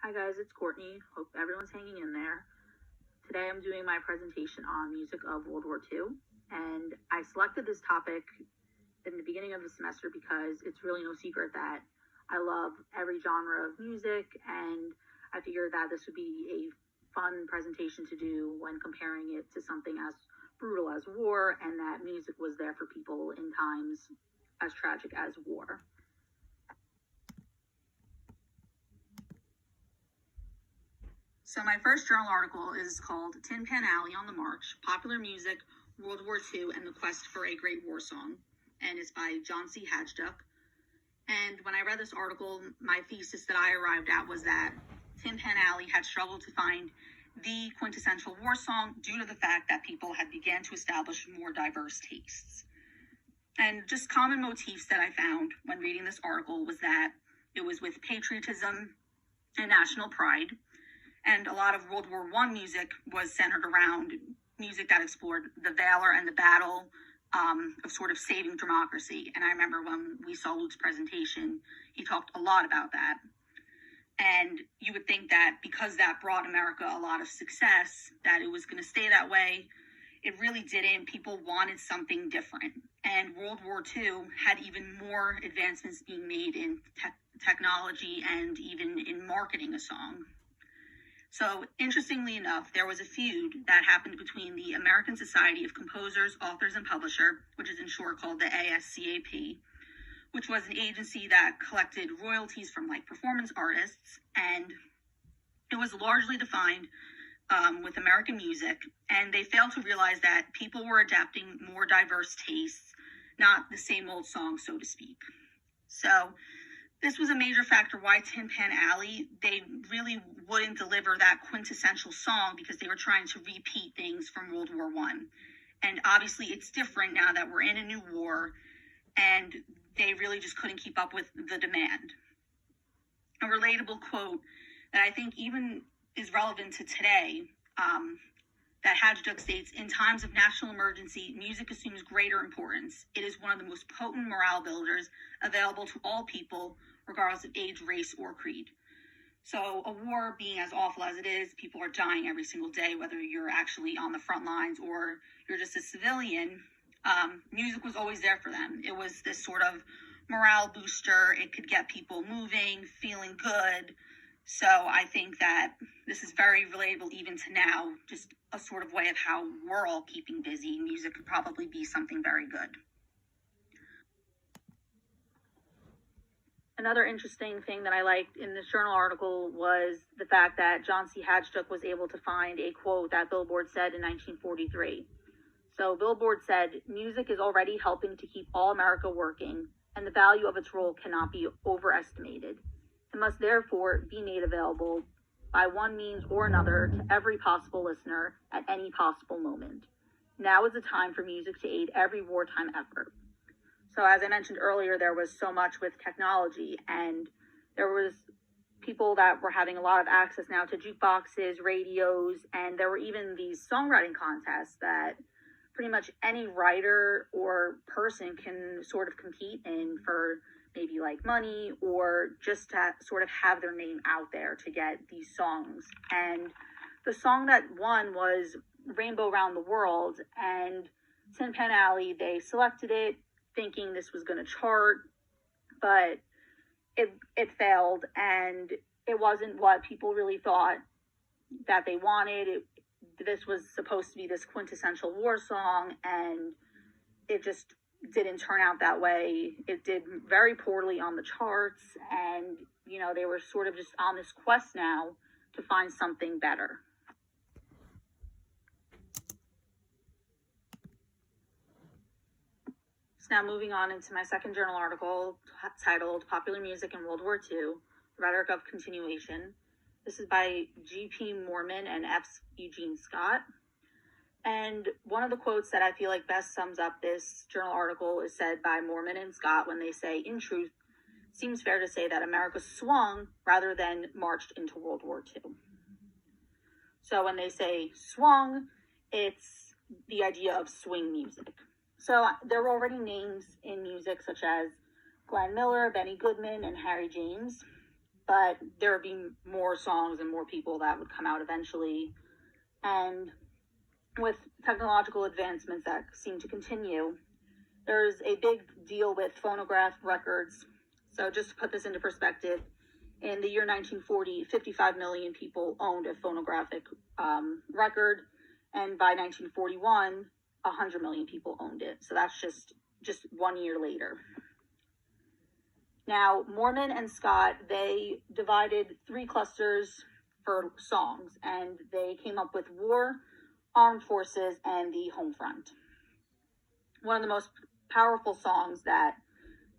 Hi guys, it's Courtney. Hope everyone's hanging in there. Today I'm doing my presentation on music of World War II, and I selected this topic in the beginning of the semester because it's really no secret that I love every genre of music, and I figured that this would be a fun presentation to do when comparing it to something as brutal as war, and that music was there for people in times as tragic as war. So my first journal article is called Tin Pan Alley on the March, Popular Music, World War II, and the Quest for a Great War Song. And it's by John C. Hajduk. And when I read this article, my thesis that I arrived at was that Tin Pan Alley had struggled to find the quintessential war song due to the fact that people had began to establish more diverse tastes. And just common motifs that I found when reading this article was that it was with patriotism and national pride. And a lot of World War I music was centered around music that explored the valor and the battle of sort of saving democracy. And I remember when we saw Luke's presentation, he talked a lot about that. And you would think that because that brought America a lot of success, that it was going to stay that way. It really didn't. People wanted something different. And World War II had even more advancements being made in technology and even in marketing a song. So, interestingly enough, there was a feud that happened between the American Society of Composers, Authors, and Publishers, which is in short called the ASCAP, which was an agency that collected royalties from performance artists, and it was largely defined with American music, and they failed to realize that people were adapting more diverse tastes, not the same old song, so to speak. So, this was a major factor why Tin Pan Alley, they really wouldn't deliver that quintessential song because they were trying to repeat things from World War I. And obviously it's different now that we're in a new war, and they really just couldn't keep up with the demand. A relatable quote that I think even is relevant to today, that Hajduk states, "In times of national emergency, music assumes greater importance. It is one of the most potent morale builders available to all people, regardless of age, race, or creed." So a war being as awful as it is, people are dying every single day, whether you're actually on the front lines or you're just a civilian, music was always there for them. It was this sort of morale booster. It could get people moving, feeling good. So I think that this is very relatable even to now, just a sort of way of how we're all keeping busy. Music could probably be something very good. Another interesting thing that I liked in this journal article was the fact that John C. Hajduk was able to find a quote that Billboard said in 1943. So Billboard said, "Music is already helping to keep all America working, and the value of its role cannot be overestimated. It must therefore be made available by one means or another to every possible listener at any possible moment. Now is the time for music to aid every wartime effort." So as I mentioned earlier, there was so much with technology, and there was people that were having a lot of access now to jukeboxes, radios, and there were even these songwriting contests that pretty much any writer or person can sort of compete in for maybe money or just to sort of have their name out there to get these songs. And the song that won was Rainbow Round the World, and Tin Pan Alley, they selected it thinking this was going to chart, but it failed, and it wasn't what people really thought that they wanted. This was supposed to be this quintessential war song, and it just didn't turn out that way. It did very poorly on the charts, and they were sort of just on this quest now to find something better. So now moving on into my second journal article titled Popular Music in World War II, Rhetoric of Continuation. This is by G.P. Moorman and F. Eugene Scott. And one of the quotes that I feel like best sums up this journal article is said by Moorman and Scott when they say, "In truth, it seems fair to say that America swung rather than marched into World War II." So when they say swung, it's the idea of swing music. So there were already names in music such as Glenn Miller, Benny Goodman, and Harry James. but there would be more songs and more people that would come out eventually. And with technological advancements that seem to continue, there's a big deal with phonograph records. So just to put this into perspective, in the year 1940, 55 million people owned a phonographic record, and by 1941, 100 million people owned it. So that's just 1 year later. Now, Mormon and Scott, they divided 3 clusters for songs, and they came up with war, armed forces, and the home front. One of the most powerful songs that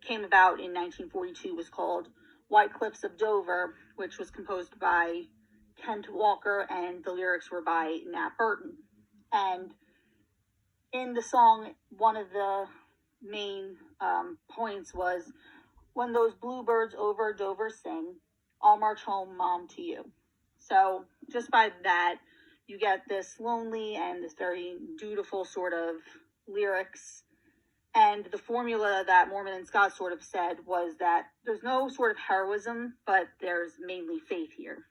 came about in 1942 was called White Cliffs of Dover, which was composed by Kent Walker, and the lyrics were by Nat Burton. And in the song, one of the main points was, "When those bluebirds over Dover sing, I'll march home, Mom, to you." So just by that, you get this lonely and this very dutiful sort of lyrics. And the formula that Mormon and Scott sort of said was that there's no sort of heroism, but there's mainly faith here.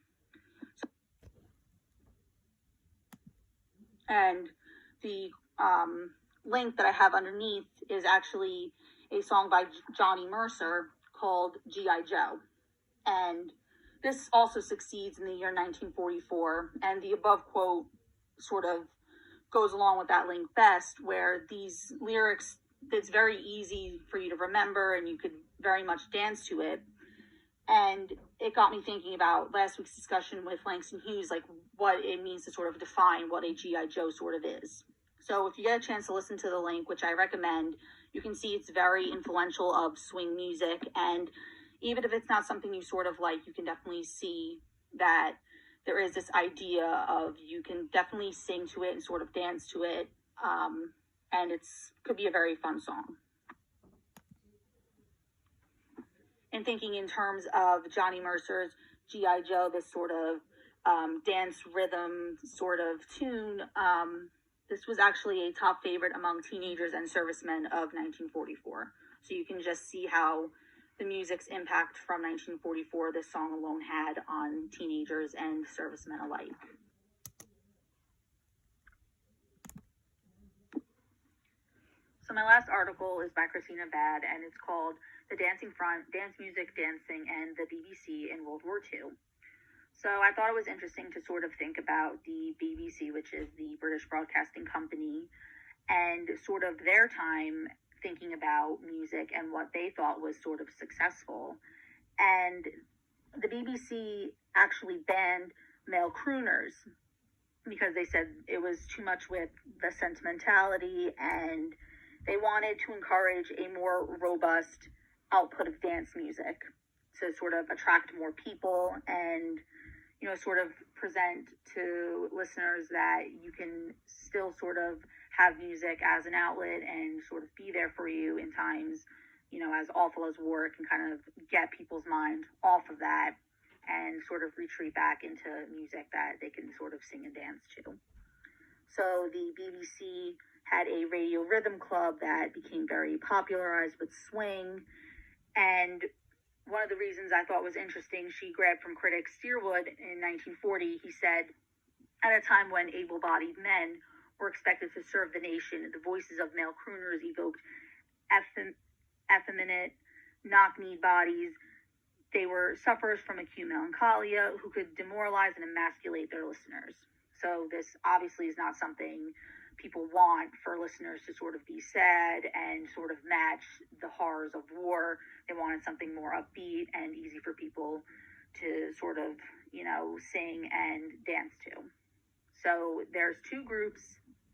And the link that I have underneath is actually a song by Johnny Mercer called G.I. Joe. And this also succeeds in the year 1944. And the above quote sort of goes along with that link best, where these lyrics, it's very easy for you to remember and you could very much dance to it. And it got me thinking about last week's discussion with Langston Hughes, like what it means to sort of define what a G.I. Joe sort of is. So if you get a chance to listen to the link, which I recommend, you can see it's very influential of swing music. And even if it's not something you sort of like, you can definitely see that there is this idea of you can definitely sing to it and sort of dance to it. And could be a very fun song. And thinking in terms of Johnny Mercer's G.I. Joe, this sort of dance rhythm sort of tune, this was actually a top favorite among teenagers and servicemen of 1944. So you can just see how the music's impact from 1944 this song alone had on teenagers and servicemen alike. So my last article is by Christina Bad, and it's called The Dancing Front, Dance Music, Dancing, and the BBC in World War II. So I thought it was interesting to sort of think about the BBC, which is the British Broadcasting Company, and sort of their time thinking about music and what they thought was sort of successful. And the BBC actually banned male crooners because they said it was too much with the sentimentality, and they wanted to encourage a more robust output of dance music to sort of attract more people and, you know, sort of present to listeners that you can still sort of have music as an outlet and sort of be there for you in times, you know, as awful as war. It can kind of get people's mind off of that and sort of retreat back into music that they can sort of sing and dance to. So the BBC had a radio rhythm club that became very popularized with swing. And one of the reasons I thought was interesting, she grabbed from critic Steerwood in 1940. He said, at a time when able-bodied men were expected to serve the nation, the voices of male crooners evoked effeminate, knock-kneed bodies. They were sufferers from acute melancholia who could demoralize and emasculate their listeners. So this obviously is not something people want for listeners to sort of be sad and sort of match the horrors of war. They wanted something more upbeat and easy for people to sort of, you know, sing and dance to. So there's 2 groups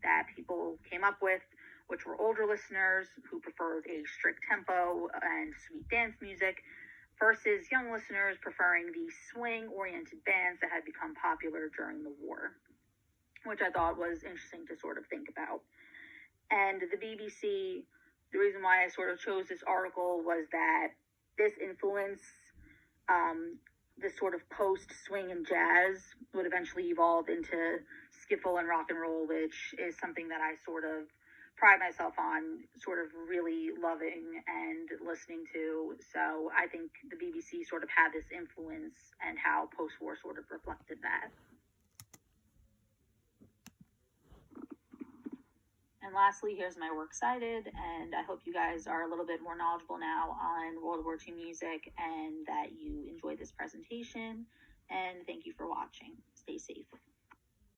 that people came up with, which were older listeners who preferred a strict tempo and sweet dance music, versus young listeners preferring the swing-oriented bands that had become popular during the war, which I thought was interesting to sort of think about. And the BBC, the reason why I sort of chose this article was that this influence, this sort of post-swing and jazz would eventually evolve into skiffle and rock and roll, which is something that I sort of pride myself on sort of really loving and listening to. So I think the BBC sort of had this influence, and how post-war sort of reflected that. And lastly, here's my works cited, and I hope you guys are a little bit more knowledgeable now on World War II music and that you enjoyed this presentation. And thank you for watching. Stay safe.